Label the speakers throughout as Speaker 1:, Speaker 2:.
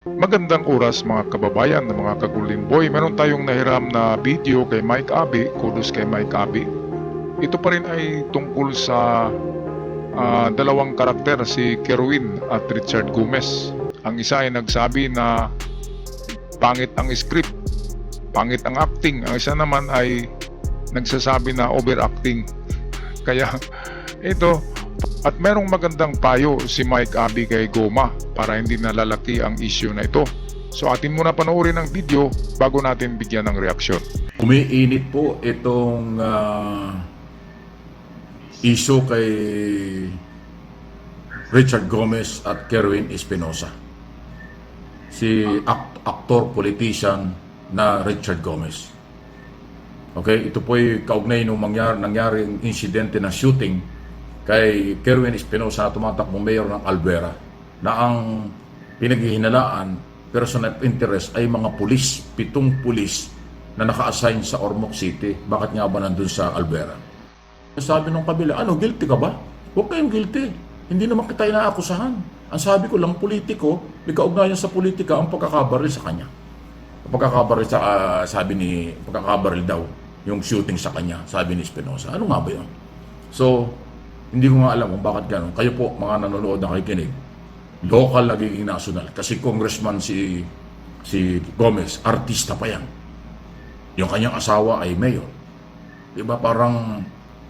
Speaker 1: Magandang oras mga kababayan na mga kagulimboy. Meron tayong nahiram na video kay Mike Abi. Kudos kay Mike Abi. Ito pa rin ay tungkol sa dalawang karakter, si Kerwin at Richard Gomez. Ang isa ay nagsabi na pangit ang script, pangit ang acting. Ang isa naman ay nagsasabi na overacting. Kaya ito, at merong magandang payo si Mike Abi kay Goma para hindi nalalaki ang issue na ito. So atin muna panoorin ang video bago natin bigyan ng reaksyon.
Speaker 2: Umiinit po itong issue kay Richard Gomez at Kerwin Espinosa. Si aktor, politician na Richard Gomez. Okay, ito po ay kaugnay nung nangyaring insidente na shooting kay Kerwin Espinosa na tumatakbong mayor ng Albuera, na ang pinaghihinalaan, person of interest, ay mga pulis, 7 pulis na naka-assign sa Ormoc City. Bakit nga ba nandun sa Albuera? Sabi ng kabila, guilty ka ba? Huwag kayong guilty. Hindi naman kita inaakusahan. Ang sabi ko lang, politiko, may kaugnayan sa politika ang pagkakabaril sa kanya. Pagkakabaril sa, pagkakabaril daw, yung shooting sa kanya, sabi ni Espinosa. Ano nga ba yun? So, hindi ko nga alam kung bakit gano'n. Kayo po, mga nanonood na kikinig, local nagiging national. Kasi congressman si Gomez, artista pa yan. Yung kanyang asawa ay mayor. Diba parang,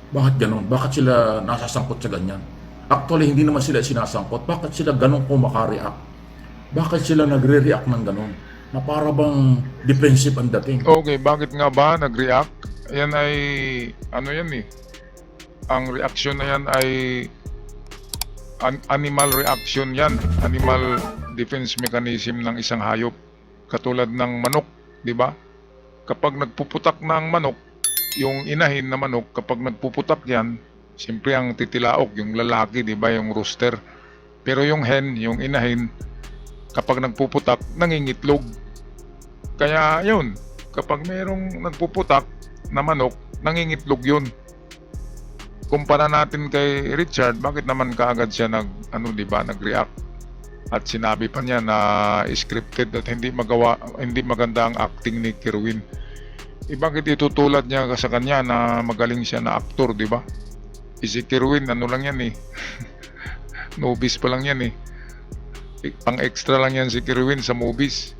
Speaker 2: bakit gano'n? Bakit sila nasasangkot sa ganyan? Actually, hindi naman sila sinasangkot. Bakit sila gano'n kumaka-react? Bakit sila nagre-react ng gano'n? Na para bang defensive ang dating.
Speaker 1: Okay, bakit nga ba nag-react? Yan ay, yan eh. Ang reaction na yan ay animal reaction yan. Animal defense mechanism ng isang hayop. Katulad ng manok, di ba? Kapag nagpuputak ng manok, yung inahin na manok, kapag nagpuputak yan, siyempre ang titilaok, yung lalaki, di ba? Yung rooster. Pero yung hen, yung inahin, kapag nagpuputak, nangingitlog. Kaya yun, kapag mayroong nagpuputak na manok, nangingitlog yun. Kumpara natin kay Richard, bakit naman kaagad siya nag-react? At sinabi pa niya na scripted at hindi maganda ang acting ni Kerwin. Bakit itutulad niya sa kanya na magaling siya na aktor, di ba? Si Kerwin, lang yan eh. Movies pa lang yan eh. Pang extra lang yan si Kerwin sa movies.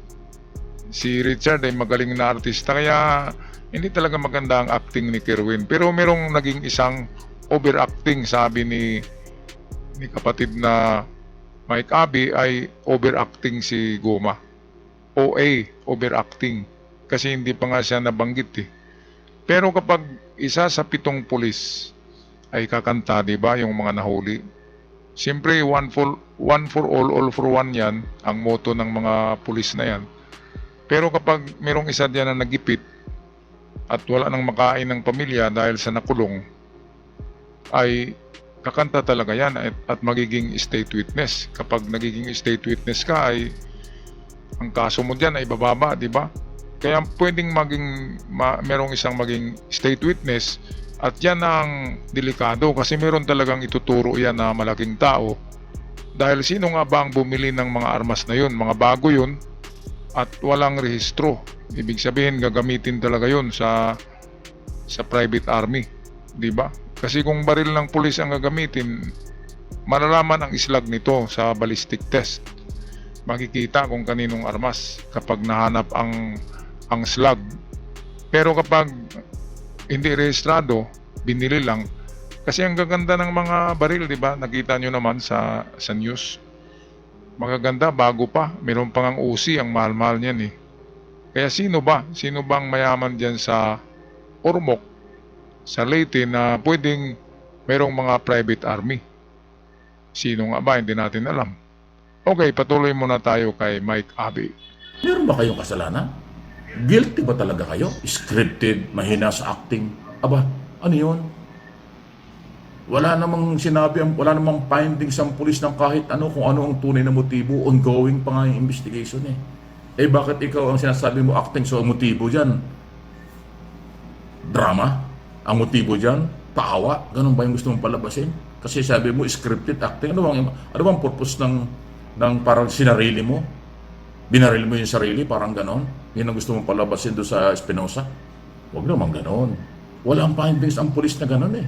Speaker 1: Si Richard ay magaling na artista, kaya hindi talaga maganda ang acting ni Kerwin. Pero merong naging isang overacting, sabi ni kapatid na Mike Abi, ay overacting si Goma. OA, overacting. Kasi hindi pa nga siya nabanggit eh. Pero kapag isa sa 7 pulis ay kakanta, di ba, yung mga nahuli, siyempre one for all for one yan, ang motto ng mga pulis na yan. Pero kapag merong isa diyan na nagipit at wala nang makain ng pamilya dahil sa nakulong, ay kakanta talaga yan at magiging state witness. Kapag nagiging state witness ka, ay ang kaso mo dyan ay bababa, di ba? Kaya pwedeng merong isang maging state witness, at yan ang delikado kasi meron talagang ituturo yan na malaking tao. Dahil sino nga ba ang bumili ng mga armas na yun? Mga bago yun at walang rehistro. Ibig sabihin gagamitin talaga yun sa private army, di ba? Kasi kung baril ng pulis ang gagamitin, malalaman ang islag nito sa ballistic test. Makikita kung kaninong armas kapag nahanap ang slug. Pero kapag hindi rehistrado, binili lang. Kasi ang gaganda ng mga baril, di ba? Nakita nyo naman sa news. Magaganda, bago pa. Meron pang ang Uzi, ang mahal-mahal niyan eh. Kaya sino ba? Sino bang mayaman dyan sa Ormoc, sa Leyte, na pwedeng mayroong mga private army? Sino nga ba? Hindi natin alam. Okay, patuloy muna tayo kay Mike Abi.
Speaker 2: Meron ba kayong kasalanan? Guilty ba talaga kayo? Scripted, mahina sa acting? Aba, ano yun? Wala namang sinabi, wala namang findings ang pulis ng kahit ano kung ano ang tunay na motibo. Ongoing pa nga yung investigation eh. Bakit ikaw ang sinasabi mo acting? So ang motibo dyan, drama? Ang motibo dyan, paawa? Ganun ba yung gusto mong palabasin? Kasi sabi mo, scripted acting. Ano bang purpose ng parang sinarili mo? Binaril mo yung sarili, parang ganon. Yan ang gusto mong palabasin doon sa Espinosa. Huwag naman ganon. Wala ang findings ang pulis na ganon eh.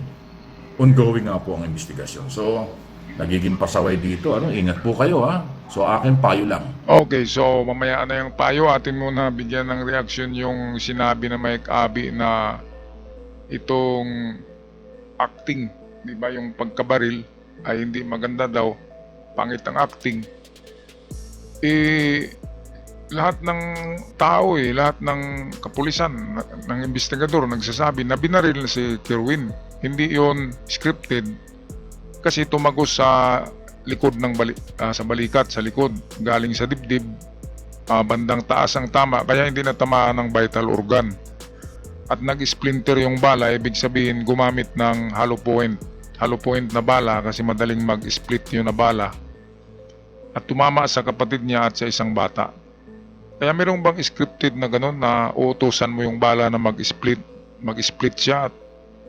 Speaker 2: Ongoing nga po ang investigasyon. So, nagiging pasaway dito. Ingat po kayo ha. So, akin payo lang.
Speaker 1: Okay, so mamaya na yung payo. Atin muna bigyan ng reaction yung sinabi na Mike Abi na itong acting, di ba, yung pagkabaril ay hindi maganda daw, pangit ang acting. Lahat ng tao lahat ng kapulisan, ng investigador nagsasabi na binaril si Kerwin. Hindi yon scripted kasi tumagos sa likod ng sa balikat, sa likod, galing sa dibdib, bandang taas ang tama, kaya hindi natamaan ng vital organ. At nag-splinter yung bala, ibig sabihin gumamit ng hollow point na bala kasi madaling mag-split yun na bala. At tumama sa kapatid niya at sa isang bata. Kaya mayroong bang scripted na gano'n na uutusan mo yung bala na mag-split siya at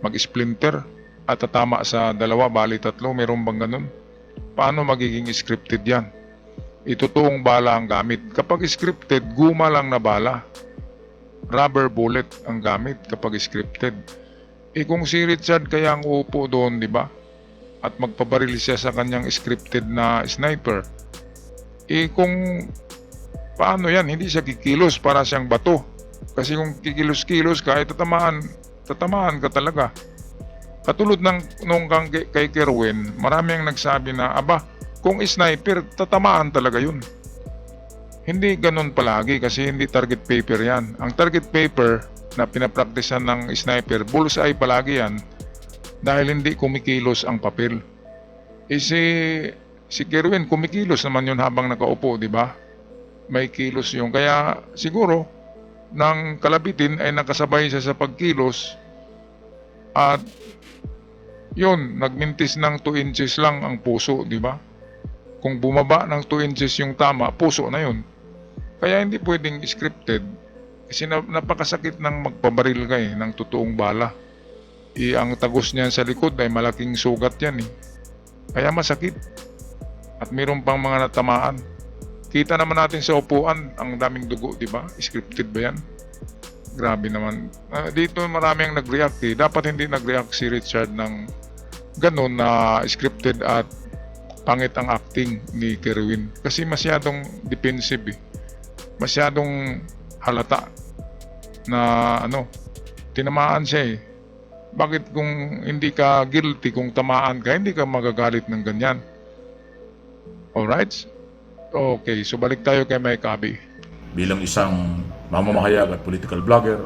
Speaker 1: mag-splinter at tatama sa dalawa, bali tatlo, mayroong bang gano'n? Paano magiging scripted yan? Itotoong bala ang gamit. Kapag scripted, guma lang na bala. Rubber bullet ang gamit kapag scripted. Kung si Richard kaya ang upo doon, di ba? At magpabaril siya sa kanyang scripted na sniper. Kung paano yan, hindi siya kikilos para siyang bato. Kasi kung kikilos-kilos ka, tatamaan ka talaga. Katulad nung kay Kerwin, marami ang nagsabi na, kung sniper, tatamaan talaga yun. Hindi ganun palagi kasi hindi target paper yan. Ang target paper na pinapraktisan ng sniper, bullseye palagi yan dahil hindi kumikilos ang papel. Si Kerwin, kumikilos naman yun habang nakaupo, di ba? May kilos yung. Kaya siguro, ng kalabitin ay nakasabay siya sa pagkilos at yun, nagmintis ng 2 inches lang ang puso, di ba? Kung bumaba ng 2 inches yung tama, puso na yun. Kaya hindi pwedeng scripted kasi napakasakit ng magpabaril ka ng totoong bala. Ang tagos niyan sa likod ay malaking sugat yan Kaya masakit. At mayroon pang mga natamaan. Kita naman natin sa upuan, ang daming dugo, di ba? Scripted ba yan? Grabe naman. Dito marami ang nag-react Dapat hindi nag-react si Richard ng ganun na scripted at pangit ang acting ni Kerwin. Kasi masyadong defensive Masyadong halata na tinamaan siya Bakit kung hindi ka guilty, kung tamaan ka, hindi ka magagalit ng ganyan? Alright? Okay, so balik tayo kay Mike Abi.
Speaker 2: Bilang isang mamamahayag at political vlogger,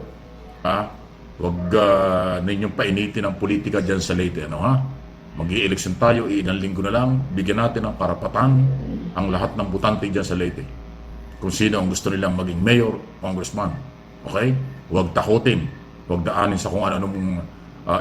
Speaker 2: huwag ninyong painitin ang politika dyan sa Leyte. Mag-i-eleksyon tayo, ilang linggo na lang, bigyan natin ng karapatan ang lahat ng butante dyan sa Leyte. Kung sino ang gusto nilang maging mayor, congressman. Okay? Huwag takutin, huwag daanin sa kung ano-anong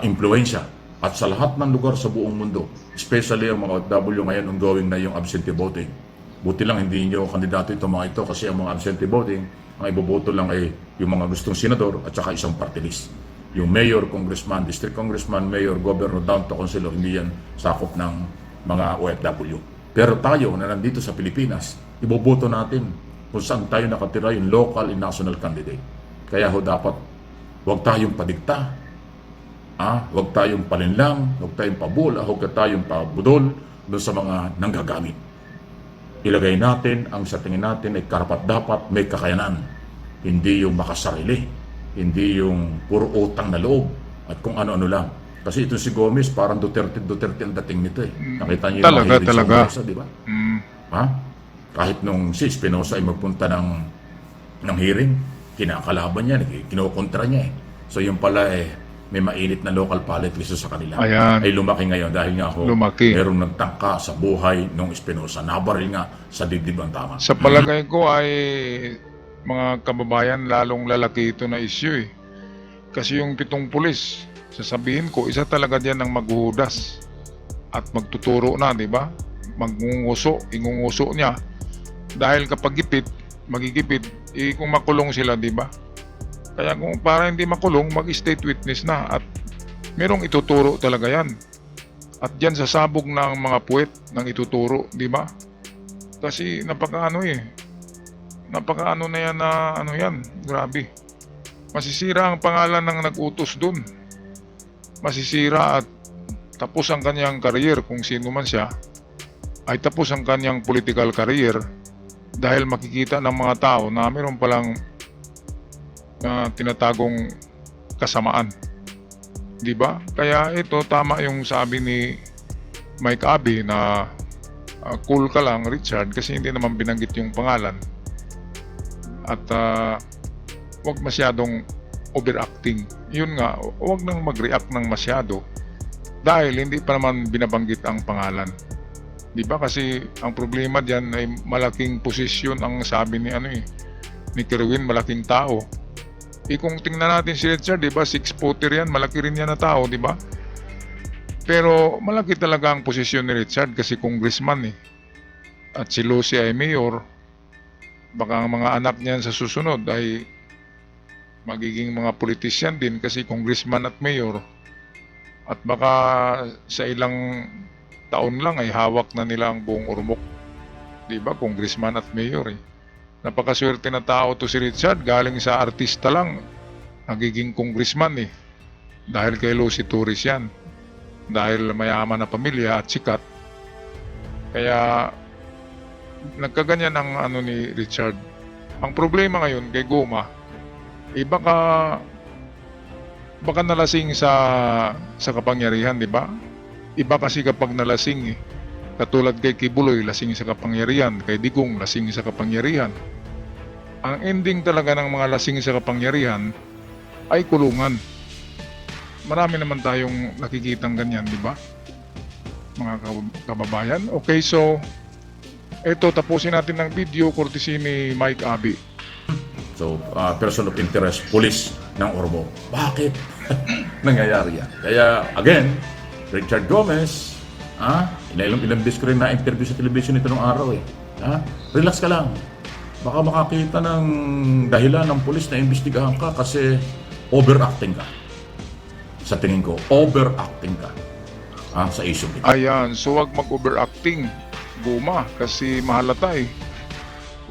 Speaker 2: impluensya. At sa lahat ng lugar sa buong mundo, especially ang mga OFW ngayon ongoing na yung absentee voting. Buti lang hindi nyo kandidato itong mga ito kasi ang mga absentee voting, ang iboboto lang ay yung mga gustong senador at saka isang party list. Yung mayor, congressman, district congressman, mayor, governor, down to councilor, hindi yan sakop ng mga OFW. Pero tayo na nandito sa Pilipinas, iboboto natin kung saan tayo nakatira yung local and national candidate. Kaya dapat huwag tayong padikta, huwag tayong palinlang, huwag tayong pabula, huwag tayong pabudol doon sa mga nanggagamit. Ilagay natin ang sa tingin natin ay karapat-dapat may kakayanan. Hindi yung makasarili, hindi yung puro utang na loob at kung ano-ano lang. Kasi ito si Gomez parang Duterte ang dating nito Nakita niyo yung mga
Speaker 1: Talaga.
Speaker 2: Espinosa, di ba? Kahit nung si Espinosa ay magpunta ng hearing, kinakalaban niya, kinukontra niya So yung pala may mainit na local politics sa kanila.
Speaker 1: Ayan.
Speaker 2: Ay lumaki ngayon dahil nga merong nagtangka sa buhay ng Espinosa. Nabaril nga sa dibdib ang tama.
Speaker 1: Sa palagay ko ay mga kababayan, lalong lalaki ito na issue Kasi yung 7 pulis, sasabihin ko, isa talaga diyan ang maghuhudas at magtuturo na, di ba? Ingunguso niya. Dahil kapag magigipit, kung makulong sila, di ba? Kaya kung para hindi makulong, mag-state witness na at merong ituturo talaga yan. At diyan sasabog ng mga puwet ng ituturo, di ba? Kasi Napaka ano na yan na ano yan, grabe. Masisira ang pangalan ng nag-utos dun. Masisira at tapos ang kanyang career kung sino man siya, ay tapos ang kanyang political career dahil makikita ng mga tao na mayroon palang tinatagong kasamaan. 'Di ba? Kaya ito tama yung sabi ni Mike Abe na cool ka lang Richard kasi hindi naman binanggit yung pangalan. At wag masyadong overacting. Yun nga, wag nang mag-react ng masyado dahil hindi pa naman binabanggit ang pangalan. 'Di ba? Kasi ang problema diyan ay malaking posisyon ang sabi ni ni Kerwin, malaking tao. Kung tingnan natin si Richard, 'di ba? 6-footer yan, malaki rin yan na tao, 'di ba? Pero malaki talaga ang posisyon ni Richard kasi congressman eh. At si Lucy ay mayor. Baka ang mga anak niyan sa susunod ay magiging mga politician din kasi congressman at mayor. At baka sa ilang taon lang ay hawak na nila ang buong Ormoc. 'Di ba? Congressman at mayor eh. Napakaswerte na tao to si Richard, galing sa artista lang nagiging congressman eh. Dahil kay Lucy Torres yan. Dahil mayaman na pamilya at sikat. Kaya nagkaganyan ang ni Richard. Ang problema ngayon kay Goma, baka nalasing sa kapangyarihan, 'di ba? Iba kasi kapag nalasing eh. Katulad kay Kibuloy, lasing sa kapangyarihan. Kay Digong, lasing sa kapangyarihan. Ang ending talaga ng mga lasing sa kapangyarihan ay kulungan. Marami naman tayong nakikitang ganyan, di ba? Mga kababayan. Okay, so eto, tapusin natin ng video courtesy ni Mike Abe.
Speaker 2: So, person of interest, police ng Ormoc. Bakit nangyayari yan? Kaya, again, Richard Gomez, ilang beses ko rin na-interview sa television ito nung araw eh. Relax ka lang. Baka makakita ng dahilan ng pulis na imbestigahan ka kasi overacting ka. Sa tingin ko, overacting ka sa issue nito.
Speaker 1: Ayan, so wag mag-overacting, Guma, kasi mahalata eh.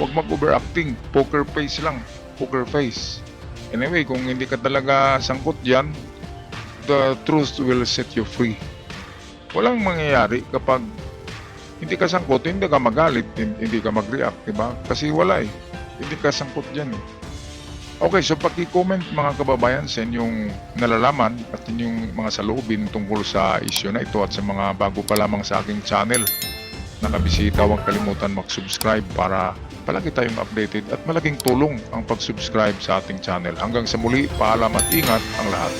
Speaker 1: Wag mag-overacting, poker face lang, poker face. Anyway, kung hindi ka talaga sangkot dyan, the truth will set you free. Walang mangyayari kapag hindi ka sangkot, hindi ka magalit, hindi ka mag-react, diba? Kasi wala eh. Hindi ka sangkot dyan eh. Okay, so paki-comment mga kababayan sa inyong nalalaman at inyong mga saloobin tungkol sa issue na ito at sa mga bago pa lamang sa aking channel. Nakabisita, huwag kalimutan mag-subscribe para palagi tayong updated at malaking tulong ang pag-subscribe sa ating channel. Hanggang sa muli, paalam at ingat ang lahat.